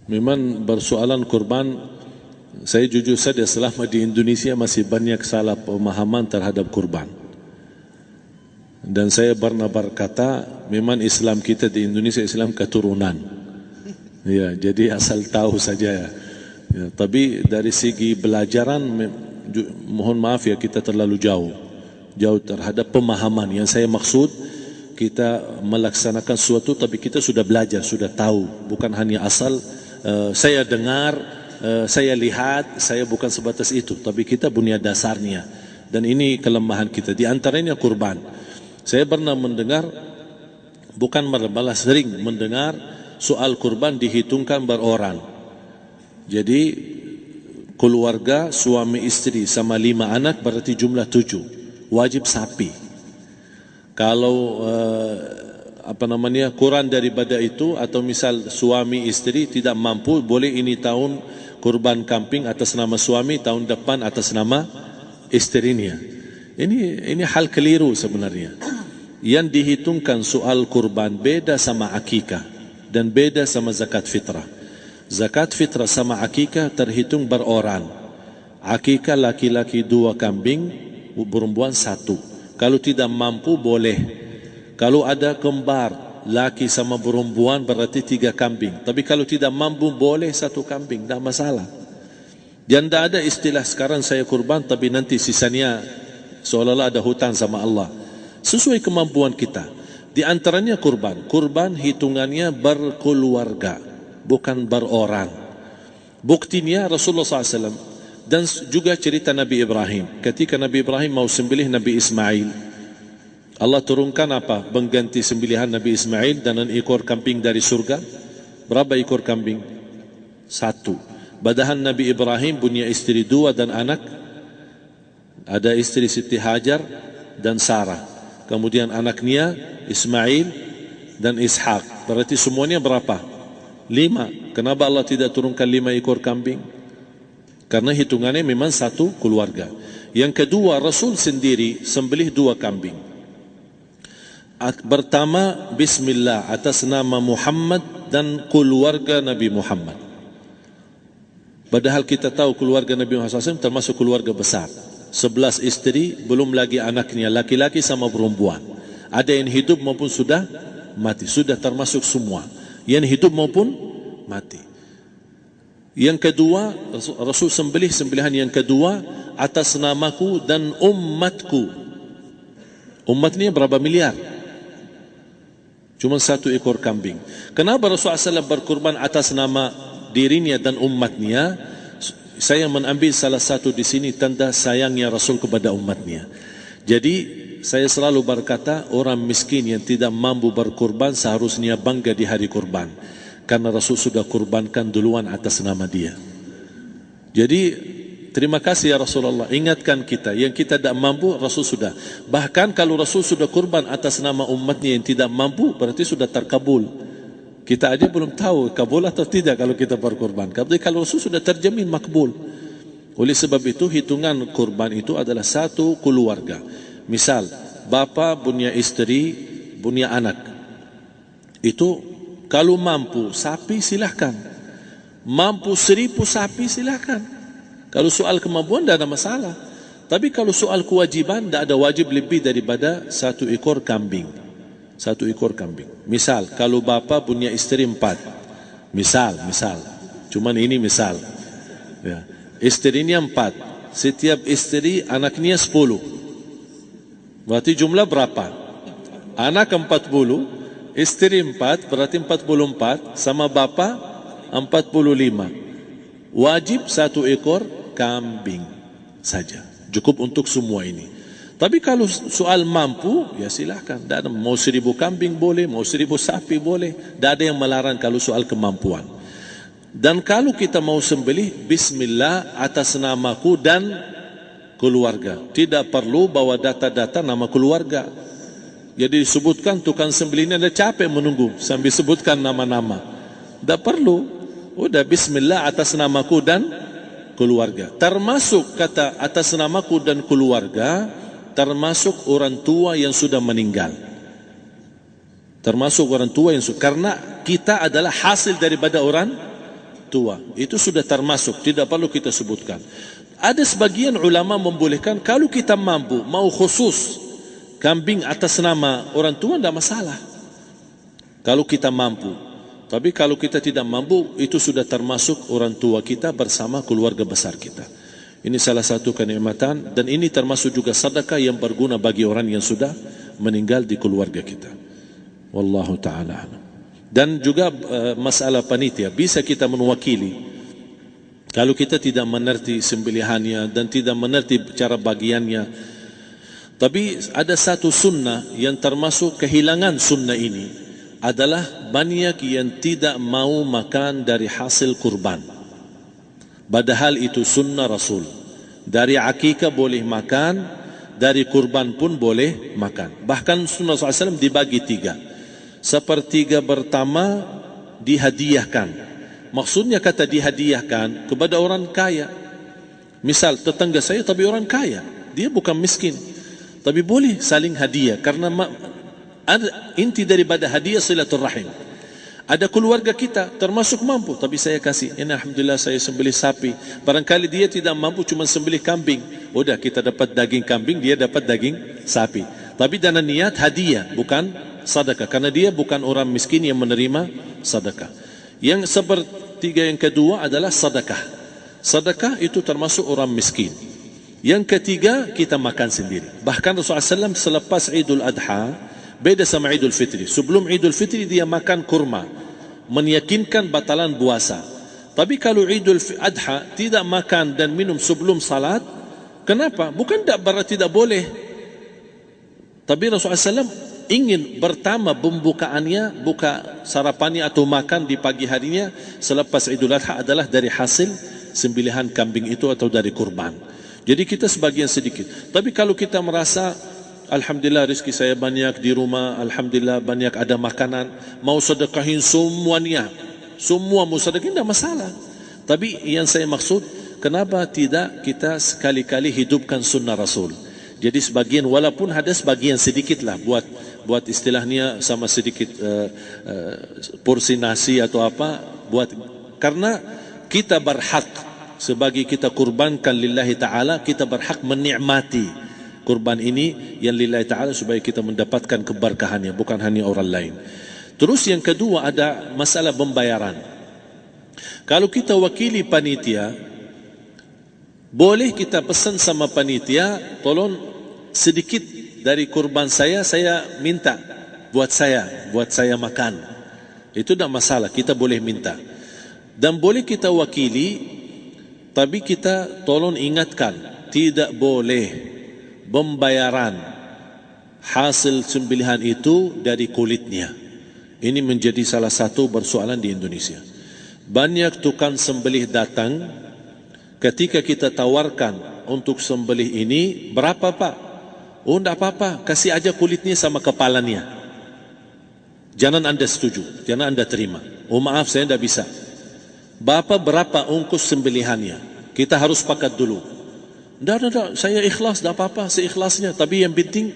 Memang bersoalan kurban, saya jujur saja selama di Indonesia masih banyak salah pemahaman terhadap kurban. Dan saya pernah berkata, memang Islam kita di Indonesia Islam keturunan. Ya, jadi asal tahu saja. Ya, tapi dari segi belajaran, mohon maaf ya, kita terlalu jauh terhadap pemahaman. Yang saya maksud, kita melaksanakan sesuatu tapi kita sudah belajar, sudah tahu, bukan hanya asal saya dengar, saya lihat, saya bukan sebatas itu, tapi kita punya dasarnya. Dan ini kelemahan kita, di antaranya kurban. Saya pernah mendengar, bukan malah sering mendengar soal kurban dihitungkan beroran. Jadi keluarga suami istri sama 5 anak berarti jumlah 7, wajib sapi. Kalau kurang daripada itu, atau misal suami istri tidak mampu, boleh ini tahun kurban kambing atas nama suami, tahun depan atas nama istrinya. Ini hal keliru sebenarnya. Yang dihitungkan soal kurban beda sama akikah dan beda sama zakat fitrah. Zakat fitrah sama akikah terhitung beroran. Akikah laki-laki 2 kambing, perempuan 1. Kalau tidak mampu boleh. Kalau ada kembar laki sama perempuan berarti 3 kambing. Tapi kalau tidak mampu boleh 1 kambing, tidak masalah. Dan tidak ada istilah sekarang saya kurban tapi nanti sisanya seolah-olah ada hutang sama Allah. Sesuai kemampuan kita. Di antaranya kurban. Kurban hitungannya berkeluarga, bukan beroran. Buktinya Rasulullah SAW dan juga cerita Nabi Ibrahim. Ketika Nabi Ibrahim mau sembelih Nabi Ismail, Allah turunkan apa? Mengganti sembelihan Nabi Ismail dengan ekor kambing dari surga. Berapa ekor kambing? 1. Padahal Nabi Ibrahim punya istri 2 dan anak. Ada istri Siti Hajar dan Sarah. Kemudian anaknya Ismail dan Ishak. Berarti semuanya berapa? 5. Kenapa Allah tidak turunkan 5 ekor kambing? Karena hitungannya memang 1 keluarga. Yang kedua, Rasul sendiri sembelih 2 kambing. Pertama, Bismillah atas nama Muhammad dan keluarga Nabi Muhammad. Padahal kita tahu keluarga Nabi Muhammad SAW termasuk keluarga besar. 11 istri, belum lagi anaknya laki-laki sama perempuan. Ada yang hidup maupun sudah mati, sudah termasuk semua. Yang hidup maupun mati. Yang kedua, Rasul sembelih sembelihan yang kedua atas namaku dan umatku. Umatnya berapa miliar? Cuma 1 ekor kambing. Kenapa Rasulullah SAW berkurban atas nama dirinya dan umatnya? Saya mengambil salah satu di sini tanda sayangnya Rasul kepada umatnya. Jadi saya selalu berkata, orang miskin yang tidak mampu berkurban seharusnya bangga di hari kurban, karena Rasul sudah kurbankan duluan atas nama dia. Jadi terima kasih ya Rasulullah, ingatkan kita. Yang kita tidak mampu, Rasul sudah. Bahkan kalau Rasul sudah kurban atas nama umatnya yang tidak mampu, berarti sudah terkabul. Kita aja belum tahu kabul atau tidak kalau kita berkurban. Tapi kalau Rasul sudah terjamin makbul. Oleh sebab itu hitungan kurban itu adalah 1 keluarga. Misal bapa punya istri, punya anak. Itu kalau mampu sapi silahkan. Mampu 1000 sapi silahkan. Kalau soal kemampuan tidak ada masalah. Tapi kalau soal kewajiban, tidak ada wajib lebih daripada 1 ekor kambing. 1 ekor kambing. Misal, kalau bapa punya istri 4. Misal. Cuman ini misal. Ya. Istrinya 4. Setiap istri anaknya 10. Berarti jumlah berapa? Anak 40, istri 4, berarti 44, sama bapa 45. Wajib 1 ekor kambing saja. Cukup untuk semua ini. Tapi kalau soal mampu, ya silahkan. Mau 1000 kambing boleh, mau 1000 sapi boleh. Tidak ada yang melarang kalau soal kemampuan. Dan kalau kita mau sembelih, Bismillah atas namaku dan keluarga. Tidak perlu bawa data-data nama keluarga. Jadi disebutkan tukang sembelihnya ada capek menunggu sambil sebutkan nama-nama. Tidak perlu. Udah Bismillah atas namaku dan keluarga. Termasuk kata atas namaku dan keluarga, termasuk orang tua yang sudah meninggal. Termasuk orang tua yang sudah, karena kita adalah hasil daripada orang tua. Itu sudah termasuk, tidak perlu kita sebutkan. Ada sebagian ulama membolehkan kalau kita mampu, mau khusus kambing atas nama orang tua, tidak masalah. Kalau kita mampu. Tapi kalau kita tidak mampu, itu sudah termasuk orang tua kita bersama keluarga besar kita. Ini salah satu kenikmatan, dan ini termasuk juga sedekah yang berguna bagi orang yang sudah meninggal di keluarga kita. Wallahu ta'ala. Dan juga masalah panitia, bisa kita mewakili. Kalau kita tidak mengerti sembelihannya dan tidak mengerti cara bagiannya. Tapi ada satu sunnah yang termasuk kehilangan sunnah ini, adalah banyak yang tidak mau makan dari hasil kurban. Padahal itu sunnah Rasul. Dari akikah boleh makan, dari kurban pun boleh makan. Bahkan sunnah SAW dibagi 3. Sepertiga pertama dihadiahkan. Maksudnya kata dihadiahkan kepada orang kaya. Misal tetangga saya tapi orang kaya, dia bukan miskin, tapi boleh saling hadiah. Karena inti daripada hadiah silaturrahim. Ada keluarga kita termasuk mampu, tapi saya kasih, ini alhamdulillah saya sembelih sapi. Barangkali dia tidak mampu, cuma sembelih kambing. Udah, kita dapat daging kambing, dia dapat daging sapi. Tapi dengan niat hadiah, bukan sedekah. Karena dia bukan orang miskin yang menerima sedekah. Yang sepertiga yang kedua adalah sedekah. Sedekah itu termasuk orang miskin. Yang ketiga, kita makan sendiri. Bahkan Rasulullah SAW selepas Idul Adha, beda sama Idul Fitri. Sebelum Idul Fitri dia makan kurma, meyakinkan batalan puasa. Tapi kalau Idul Adha tidak makan dan minum sebelum salat, kenapa? Bukan berarti tidak boleh. Tapi Rasulullah SAW ingin pertama pembukaannya, buka sarapannya atau makan di pagi harinya selepas Idul Adha adalah dari hasil sembelihan kambing itu atau dari kurban. Jadi kita sebagian sedikit. Tapi kalau kita merasa alhamdulillah rezeki saya banyak di rumah, alhamdulillah banyak ada makanan, mau sedekahin semuanya, semua mau sedekahin, tidak masalah. Tapi yang saya maksud, kenapa tidak kita sekali-kali hidupkan sunnah Rasul? Jadi sebagian, walaupun ada sebagian sedikit lah, buat istilahnya sama sedikit porsi nasi atau apa, karena kita berhak sebagai kita kurbankan lillahi ta'ala, kita berhak menikmati kurban ini yang lillahi ta'ala supaya kita mendapatkan keberkahannya, bukan hanya orang lain. Terus yang kedua ada masalah pembayaran. Kalau kita wakili panitia, boleh kita pesan sama panitia, tolong sedikit dari kurban saya minta buat saya makan. Itu tidak masalah, kita boleh minta. Dan boleh kita wakili, tapi kita tolong ingatkan, tidak boleh pembayaran hasil sembelihan itu dari kulitnya. Ini menjadi salah satu persoalan di Indonesia. Banyak tukang sembelih datang, ketika kita tawarkan untuk sembelih ini, berapa pak? Oh tidak apa-apa, kasih aja kulitnya sama kepalanya. Jangan anda setuju, jangan anda terima. Oh maaf, saya tidak bisa. Bapak berapa ongkos sembelihannya? Kita harus sepakat dulu. Tidak, saya ikhlas, tidak apa-apa, seikhlasnya. Tapi yang penting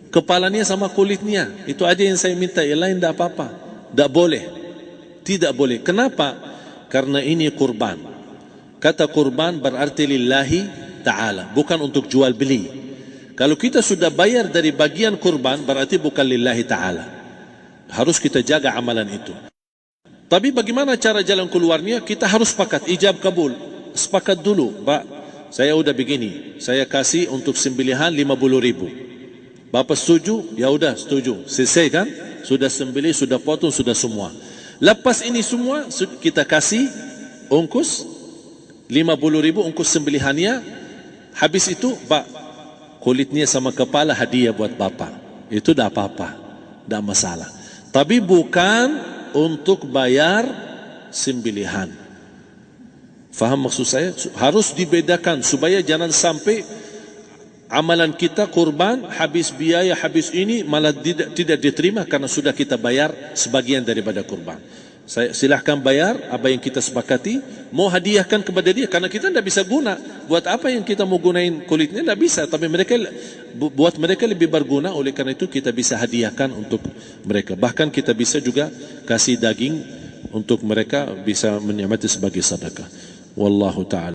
kepalanya sama kulitnya. Itu aja yang saya minta, yang lain tidak apa-apa. Tidak boleh. Tidak boleh. Kenapa? Karena ini kurban. Kata kurban berarti lillahi ta'ala, bukan untuk jual beli. Kalau kita sudah bayar dari bagian kurban, berarti bukan lillahi ta'ala. Harus kita jaga amalan itu. Tapi bagaimana cara jalan keluarnya? Kita harus sepakat, ijab kabul. Sepakat dulu, Pak, saya udah begini, saya kasih untuk sembelihan 50.000. Bapak setuju? Ya udah setuju. Selesai kan? Sudah sembelih, sudah potong, sudah semua. Lepas ini semua kita kasih ongkos 50.000 ongkos sembelihannya. Habis itu, Pak, kulitnya sama kepala hadiah buat Bapak. Itu dah apa-apa, dah masalah. Tapi bukan untuk bayar sembelihan. Faham maksud saya? Harus dibedakan supaya jangan sampai amalan kita kurban habis biaya, habis ini malah tidak diterima karena sudah kita bayar sebagian daripada kurban. Saya silahkan bayar apa yang kita sepakati, mau hadiahkan kepada dia karena kita tidak bisa guna. Buat apa yang kita mau gunain kulitnya? Tidak bisa. Tapi mereka, buat mereka lebih berguna, oleh karena itu kita bisa hadiahkan untuk mereka. Bahkan kita bisa juga kasih daging untuk mereka bisa menikmati sebagai sedekah. Wallahu taala.